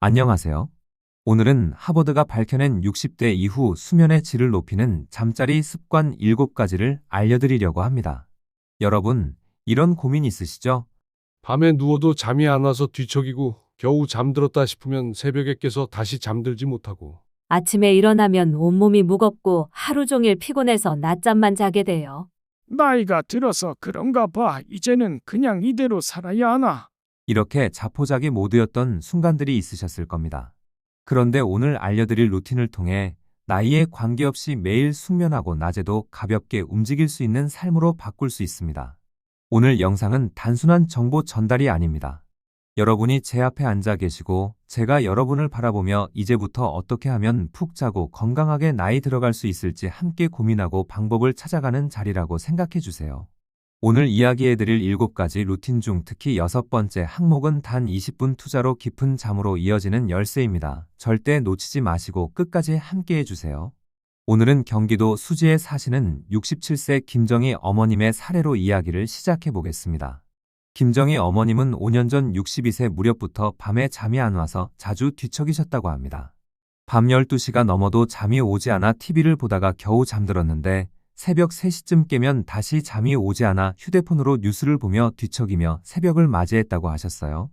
안녕하세요. 오늘은 하버드가 밝혀낸 60대 이후 수면의 질을 높이는 잠자리 습관 7가지를 알려드리려고 합니다. 여러분, 이런 고민 있으시죠? 밤에 누워도 잠이 안 와서 뒤척이고 겨우 잠들었다 싶으면 새벽에 깨서 다시 잠들지 못하고 아침에 일어나면 온몸이 무겁고 하루 종일 피곤해서 낮잠만 자게 돼요. 나이가 들어서 그런가 봐. 이제는 그냥 이대로 살아야 하나. 이렇게 자포자기 모드였던 순간들이 있으셨을 겁니다. 그런데 오늘 알려드릴 루틴을 통해 나이에 관계없이 매일 숙면하고 낮에도 가볍게 움직일 수 있는 삶으로 바꿀 수 있습니다. 오늘 영상은 단순한 정보 전달이 아닙니다. 여러분이 제 앞에 앉아 계시고 제가 여러분을 바라보며 이제부터 어떻게 하면 푹 자고 건강하게 나이 들어갈 수 있을지 함께 고민하고 방법을 찾아가는 자리라고 생각해 주세요. 오늘 이야기해드릴 7가지 루틴 중 특히 6번째 항목은 단 20분 투자로 깊은 잠으로 이어지는 열쇠입니다. 절대 놓치지 마시고 끝까지 함께 해주세요. 오늘은 경기도 수지에 사시는 67세 김정희 어머님의 사례로 이야기를 시작해 보겠습니다. 김정희 어머님은 5년 전 62세 무렵부터 밤에 잠이 안 와서 자주 뒤척이셨다고 합니다. 밤 12시가 넘어도 잠이 오지 않아 TV를 보다가 겨우 잠들었는데 새벽 3시쯤 깨면 다시 잠이 오지 않아 휴대폰으로 뉴스를 보며 뒤척이며 새벽을 맞이했다고 하셨어요.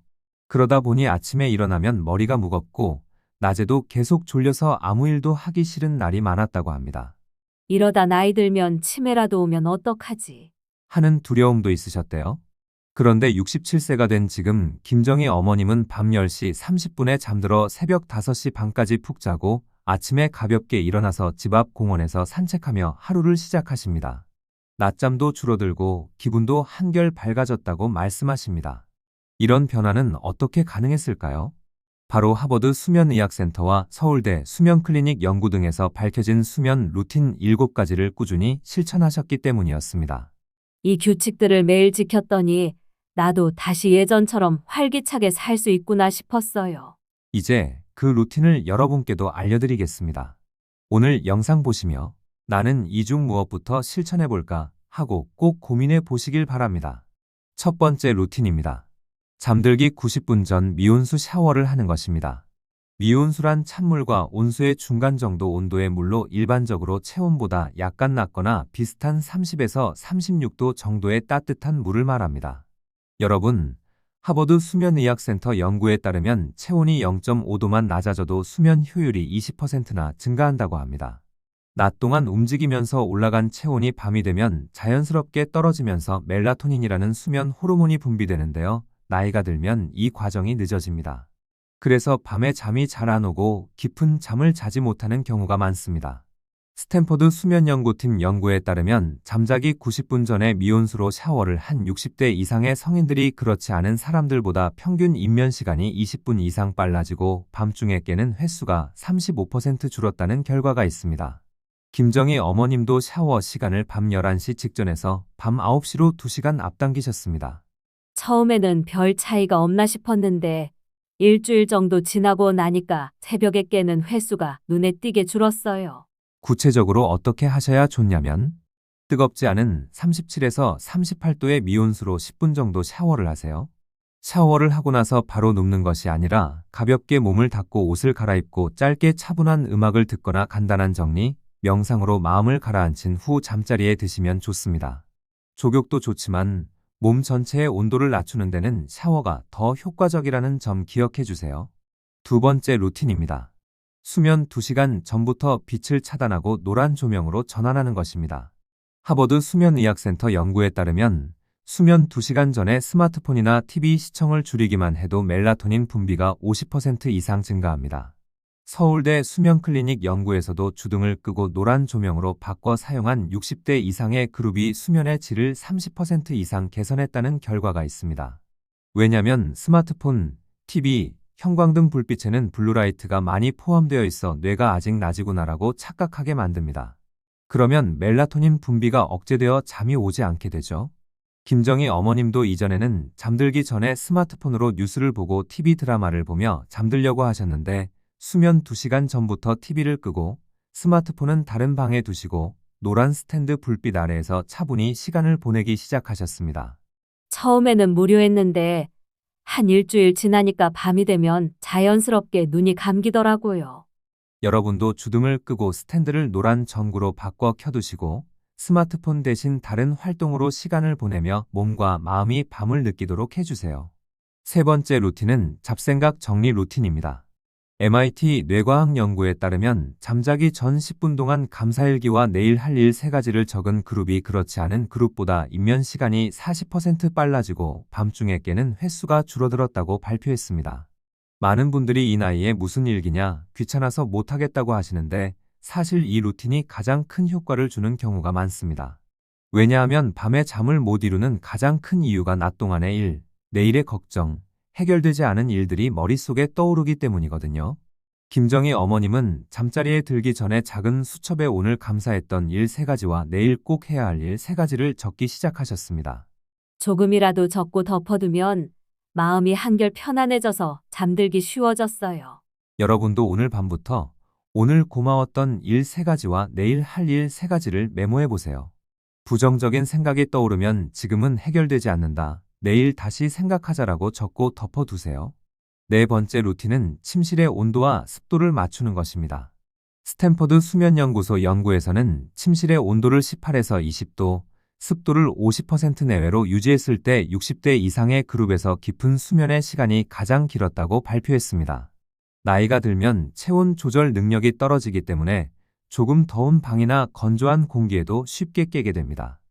그러다 보니 아침에 일어나면 머리가 무겁고 낮에도 계속 졸려서 아무 일도 하기 싫은 날이 많았다고 합니다. 이러다 나이 들면 치매라도 오면 어떡하지? 하는 두려움도 있으셨대요. 그런데 67세가 된 지금 김정희 어머님은 밤 10시 30분에 잠들어 새벽 5시 반까지 푹 자고 아침에 가볍게 일어나서 집 앞 공원에서 산책하며 하루를 시작하십니다. 낮잠도 줄어들고 기분도 한결 밝아졌다고 말씀하십니다. 이런 변화는 어떻게 가능했을까요? 바로 하버드 수면의학센터와 서울대 수면클리닉 연구 등에서 밝혀진 수면 루틴 7가지를 꾸준히 실천하셨기 때문이었습니다. 이 규칙들을 매일 지켰더니 나도 다시 예전처럼 활기차게 살 수 있구나 싶었어요. 이제 그 루틴을 여러분께도 알려드리겠습니다. 오늘 영상 보시며 나는 이 중 무엇부터 실천해볼까 하고 꼭 고민해 보시길 바랍니다. 첫 번째 루틴입니다. 잠들기 90분 전 미온수 샤워를 하는 것입니다. 미온수란 찬물과 온수의 중간 정도 온도의 물로 일반적으로 체온보다 약간 낮거나 비슷한 30에서 36도 정도의 따뜻한 물을 말합니다. 여러분, 하버드 수면의학센터 연구에 따르면 체온이 0.5도만 낮아져도 수면 효율이 20%나 증가한다고 합니다. 낮 동안 움직이면서 올라간 체온이 밤이 되면 자연스럽게 떨어지면서 멜라토닌이라는 수면 호르몬이 분비되는데요. 나이가 들면 이 과정이 늦어집니다. 그래서 밤에 잠이 잘 안 오고 깊은 잠을 자지 못하는 경우가 많습니다. 스탠퍼드 수면연구팀 연구에 따르면 잠자기 90분 전에 미온수로 샤워를 한 60대 이상의 성인들이 그렇지 않은 사람들보다 평균 입면 시간이 20분 이상 빨라지고 밤중에 깨는 횟수가 35% 줄었다는 결과가 있습니다. 김정희 어머님도 샤워 시간을 밤 11시 직전에서 밤 9시로 2시간 앞당기셨습니다. 처음에는 별 차이가 없나 싶었는데 일주일 정도 지나고 나니까 새벽에 깨는 횟수가 눈에 띄게 줄었어요. 구체적으로 어떻게 하셔야 좋냐면 뜨겁지 않은 37에서 38도의 미온수로 10분 정도 샤워를 하세요. 샤워를 하고 나서 바로 눕는 것이 아니라 가볍게 몸을 닦고 옷을 갈아입고 짧게 차분한 음악을 듣거나 간단한 정리, 명상으로 마음을 가라앉힌 후 잠자리에 드시면 좋습니다. 족욕도 좋지만 몸 전체의 온도를 낮추는 데는 샤워가 더 효과적이라는 점 기억해 주세요. 두 번째 루틴입니다. 수면 2시간 전부터 빛을 차단하고 노란 조명으로 전환하는 것입니다. 하버드 수면의학센터 연구에 따르면 수면 2시간 전에 스마트폰이나 TV 시청을 줄이기만 해도 멜라토닌 분비가 50% 이상 증가합니다. 서울대 수면클리닉 연구에서도 주등을 끄고 노란 조명으로 바꿔 사용한 60대 이상의 그룹이 수면의 질을 30% 이상 개선했다는 결과가 있습니다. 왜냐면 스마트폰, TV, 형광등 불빛에는 블루라이트가 많이 포함되어 있어 뇌가 아직 낮이구나라고 착각하게 만듭니다. 그러면 멜라토닌 분비가 억제되어 잠이 오지 않게 되죠. 김정희 어머님도 이전에는 잠들기 전에 스마트폰으로 뉴스를 보고 TV 드라마를 보며 잠들려고 하셨는데 수면 2시간 전부터 TV를 끄고 스마트폰은 다른 방에 두시고 노란 스탠드 불빛 아래에서 차분히 시간을 보내기 시작하셨습니다. 처음에는 무료했는데 한 일주일 지나니까 밤이 되면 자연스럽게 눈이 감기더라고요. 여러분도 주등을 끄고 스탠드를 노란 전구로 바꿔 켜두시고 스마트폰 대신 다른 활동으로 시간을 보내며 몸과 마음이 밤을 느끼도록 해주세요. 세 번째 루틴은 잡생각 정리 루틴입니다. MIT 뇌과학 연구에 따르면 잠자기 전 10분 동안 감사일기와 내일 할 일 3가지를 적은 그룹이 그렇지 않은 그룹보다 입면 시간이 40% 빨라지고 밤중에 깨는 횟수가 줄어들었다고 발표했습니다. 많은 분들이 이 나이에 무슨 일기냐, 귀찮아서 못하겠다고 하시는데 사실 이 루틴이 가장 큰 효과를 주는 경우가 많습니다. 왜냐하면 밤에 잠을 못 이루는 가장 큰 이유가 낮 동안의 일, 내일의 걱정, 해결되지 않은 일들이 머릿속에 떠오르기 때문이거든요. 김정희 어머님은 잠자리에 들기 전에 작은 수첩에 오늘 감사했던 일 3가지와 내일 꼭 해야 할 일 3가지를 적기 시작하셨습니다. 조금이라도 적고 덮어두면 마음이 한결 편안해져서 잠들기 쉬워졌어요. 여러분도 오늘 밤부터 오늘 고마웠던 일 3가지와 내일 할 일 3가지를 메모해 보세요. 부정적인 생각이 떠오르면 지금은 해결되지 않는다. 내일 다시 생각하자라고 적고 덮어두세요. 네 번째 루틴은 침실의 온도와 습도를 맞추는 것입니다. 스탠퍼드 수면연구소 연구에서는 침실의 온도를 18에서 20도, 습도를 50% 내외로 유지했을 때 60대 이상의 그룹에서 깊은 수면의 시간이 가장 길었다고 발표했습니다. 나이가 들면 체온 조절 능력이 떨어지기 때문에 조금 더운 방이나 건조한 공기에도 쉽게 깨게 됩니다.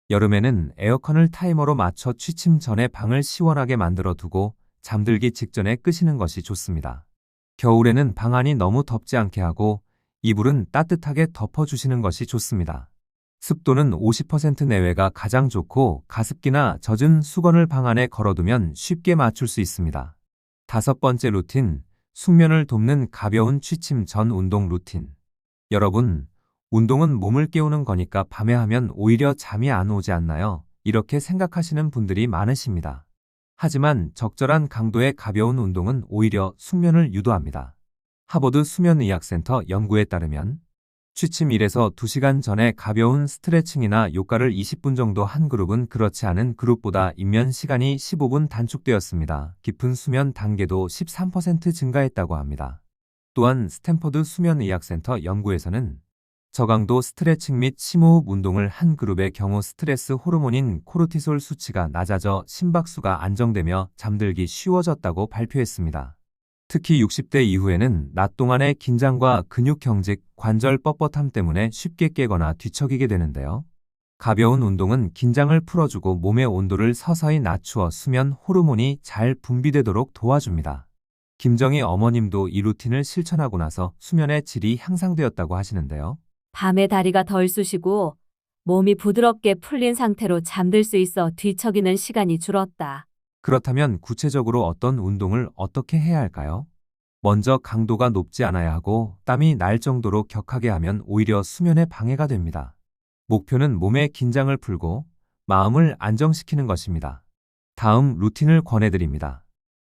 여름에는 에어컨을 타이머로 맞춰 취침 전에 방을 시원하게 만들어 두고 잠들기 직전에 끄시는 것이 좋습니다. 겨울에는 방 안이 너무 덥지 않게 하고 이불은 따뜻하게 덮어주시는 것이 좋습니다. 습도는 50% 내외가 가장 좋고 가습기나 젖은 수건을 방 안에 걸어두면 쉽게 맞출 수 있습니다. 다섯 번째 루틴, 숙면을 돕는 가벼운 취침 전 운동 루틴. 여러분, 운동은 몸을 깨우는 거니까 밤에 하면 오히려 잠이 안 오지 않나요? 이렇게 생각하시는 분들이 많으십니다. 하지만 적절한 강도의 가벼운 운동은 오히려 숙면을 유도합니다. 하버드 수면의학센터 연구에 따르면 취침 1에서 2시간 전에 가벼운 스트레칭이나 요가를 20분 정도 한 그룹은 그렇지 않은 그룹보다 입면 시간이 15분 단축되었습니다. 깊은 수면 단계도 13% 증가했다고 합니다. 또한 스탠퍼드 수면의학센터 연구에서는 저강도 스트레칭 및 심호흡 운동을 한 그룹의 경우 스트레스 호르몬인 코르티솔 수치가 낮아져 심박수가 안정되며 잠들기 쉬워졌다고 발표했습니다. 특히 60대 이후에는 낮 동안의 긴장과 근육 경직, 관절 뻣뻣함 때문에 쉽게 깨거나 뒤척이게 되는데요. 가벼운 운동은 긴장을 풀어주고 몸의 온도를 서서히 낮추어 수면 호르몬이 잘 분비되도록 도와줍니다. 김정희 어머님도 이 루틴을 실천하고 나서 수면의 질이 향상되었다고 하시는데요. 밤에 다리가 덜 쑤시고 몸이 부드럽게 풀린 상태로 잠들 수 있어 뒤척이는 시간이 줄었다. 그렇다면 구체적으로 어떤 운동을 어떻게 해야 할까요? 먼저 강도가 높지 않아야 하고 땀이 날 정도로 격하게 하면 오히려 수면에 방해가 됩니다. 목표는 몸의 긴장을 풀고 마음을 안정시키는 것입니다. 다음 루틴을 권해드립니다.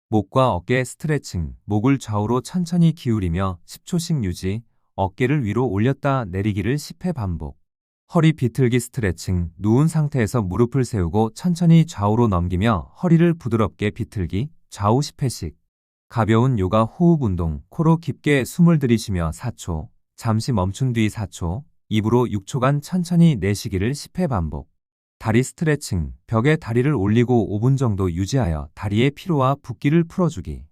목과 어깨 스트레칭, 목을 좌우로 천천히 기울이며 10초씩 유지, 어깨를 위로 올렸다 내리기를 10회 반복. 허리 비틀기 스트레칭, 누운 상태에서 무릎을 세우고 천천히 좌우로 넘기며 허리를 부드럽게 비틀기, 좌우 10회씩. 가벼운 요가 호흡 운동, 코로 깊게 숨을 들이쉬며 4초, 잠시 멈춘 뒤 4초, 입으로 6초간 천천히 내쉬기를 10회 반복. 다리 스트레칭, 벽에 다리를 올리고 5분 정도 유지하여 다리의 피로와 붓기를 풀어주기.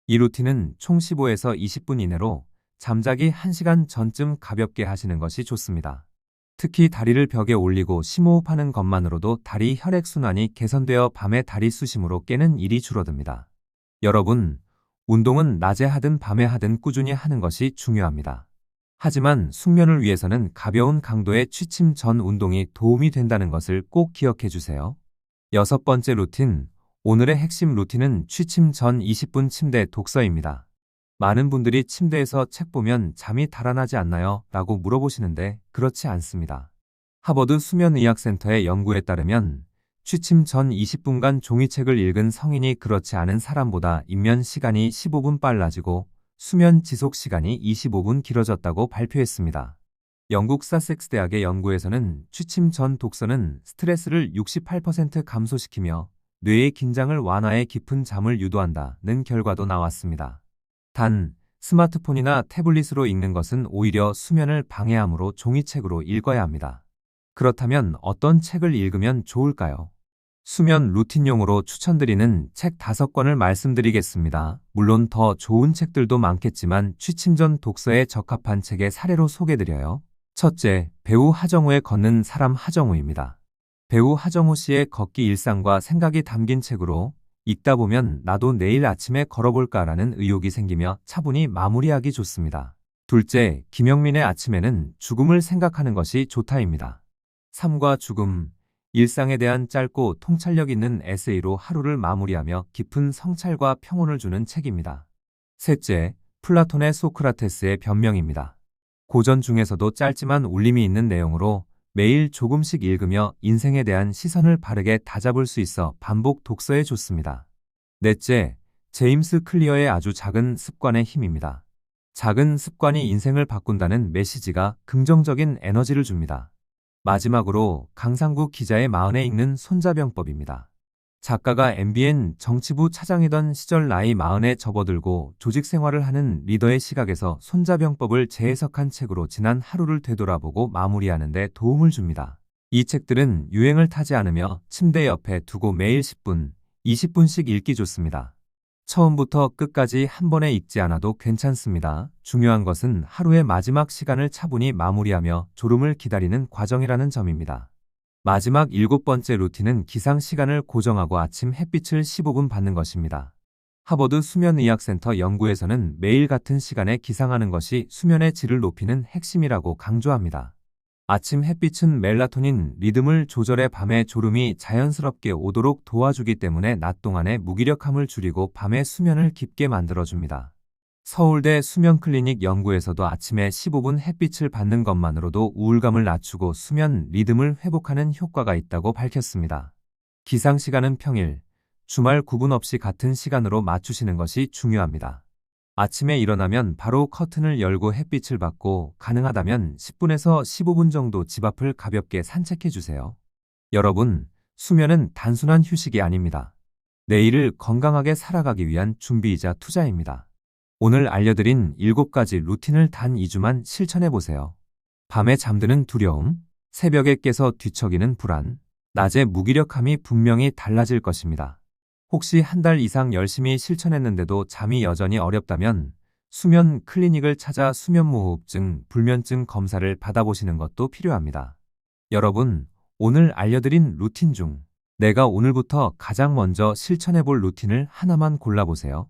이 루틴은 총 15에서 20분 이내로 잠자기 1시간 전쯤 가볍게 하시는 것이 좋습니다. 특히 다리를 벽에 올리고 심호흡하는 것만으로도 다리 혈액순환이 개선되어 밤에 다리 쑤심으로 깨는 일이 줄어듭니다. 여러분, 운동은 낮에 하든 밤에 하든 꾸준히 하는 것이 중요합니다. 하지만 숙면을 위해서는 가벼운 강도의 취침 전 운동이 도움이 된다는 것을 꼭 기억해 주세요. 여섯 번째 루틴, 오늘의 핵심 루틴은 취침 전 20분 침대 독서입니다. 많은 분들이 침대에서 책 보면 잠이 달아나지 않나요? 라고 물어보시는데 그렇지 않습니다. 하버드 수면의학센터의 연구에 따르면 취침 전 20분간 종이책을 읽은 성인이 그렇지 않은 사람보다 입면 시간이 15분 빨라지고 수면 지속 시간이 25분 길어졌다고 발표했습니다. 영국 사섹스 대학의 연구에서는 취침 전 독서는 스트레스를 68% 감소시키며 뇌의 긴장을 완화해 깊은 잠을 유도한다는 결과도 나왔습니다. 단, 스마트폰이나 태블릿으로 읽는 것은 오히려 수면을 방해하므로 종이책으로 읽어야 합니다. 그렇다면 어떤 책을 읽으면 좋을까요? 수면 루틴용으로 추천드리는 책 5권을 말씀드리겠습니다. 물론 더 좋은 책들도 많겠지만 취침 전 독서에 적합한 책의 사례로 소개드려요. 첫째, 배우 하정우의 걷는 사람 하정우입니다. 배우 하정우 씨의 걷기 일상과 생각이 담긴 책으로 읽다 보면 나도 내일 아침에 걸어볼까라는 의욕이 생기며 차분히 마무리하기 좋습니다. 둘째, 김영민의 아침에는 죽음을 생각하는 것이 좋다입니다. 삶과 죽음, 일상에 대한 짧고 통찰력 있는 에세이로 하루를 마무리하며 깊은 성찰과 평온을 주는 책입니다. 셋째, 플라톤의 소크라테스의 변명입니다. 고전 중에서도 짧지만 울림이 있는 내용으로 매일 조금씩 읽으며 인생에 대한 시선을 바르게 다잡을 수 있어 반복 독서에 좋습니다. 넷째, 제임스 클리어의 아주 작은 습관의 힘입니다. 작은 습관이 인생을 바꾼다는 메시지가 긍정적인 에너지를 줍니다. 마지막으로 강상구 기자의 마흔에 읽는 손자병법입니다. 작가가 MBN 정치부 차장이던 시절 나이 40에 접어들고 조직 생활을 하는 리더의 시각에서 손자병법을 재해석한 책으로 지난 하루를 되돌아보고 마무리하는 데 도움을 줍니다. 이 책들은 유행을 타지 않으며 침대 옆에 두고 매일 10분, 20분씩 읽기 좋습니다. 처음부터 끝까지 한 번에 읽지 않아도 괜찮습니다. 중요한 것은 하루의 마지막 시간을 차분히 마무리하며 졸음을 기다리는 과정이라는 점입니다. 마지막 7번째 루틴은 기상 시간을 고정하고 아침 햇빛을 15분 받는 것입니다. 하버드 수면의학센터 연구에서는 매일 같은 시간에 기상하는 것이 수면의 질을 높이는 핵심이라고 강조합니다. 아침 햇빛은 멜라토닌 리듬을 조절해 밤에 졸음이 자연스럽게 오도록 도와주기 때문에 낮 동안의 무기력함을 줄이고 밤에 수면을 깊게 만들어줍니다. 서울대 수면클리닉 연구에서도 아침에 15분 햇빛을 받는 것만으로도 우울감을 낮추고 수면 리듬을 회복하는 효과가 있다고 밝혔습니다. 기상시간은 평일, 주말 구분 없이 같은 시간으로 맞추시는 것이 중요합니다. 아침에 일어나면 바로 커튼을 열고 햇빛을 받고 가능하다면 10분에서 15분 정도 집 앞을 가볍게 산책해 주세요. 여러분, 수면은 단순한 휴식이 아닙니다. 내일을 건강하게 살아가기 위한 준비이자 투자입니다. 오늘 알려드린 7가지 루틴을 단 2주만 실천해 보세요. 밤에 잠드는 두려움, 새벽에 깨서 뒤척이는 불안, 낮에 무기력함이 분명히 달라질 것입니다. 혹시 한 달 이상 열심히 실천했는데도 잠이 여전히 어렵다면 수면 클리닉을 찾아 수면무호흡증, 불면증 검사를 받아보시는 것도 필요합니다. 여러분, 오늘 알려드린 루틴 중 내가 오늘부터 가장 먼저 실천해볼 루틴을 하나만 골라보세요.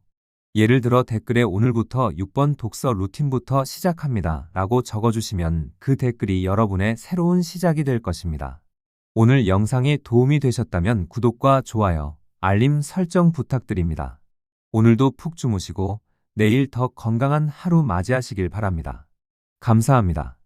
예를 들어 댓글에 오늘부터 6번 독서 루틴부터 시작합니다 라고 적어주시면 그 댓글이 여러분의 새로운 시작이 될 것입니다. 오늘 영상이 도움이 되셨다면 구독과 좋아요, 알림 설정 부탁드립니다. 오늘도 푹 주무시고 내일 더 건강한 하루 맞이하시길 바랍니다. 감사합니다.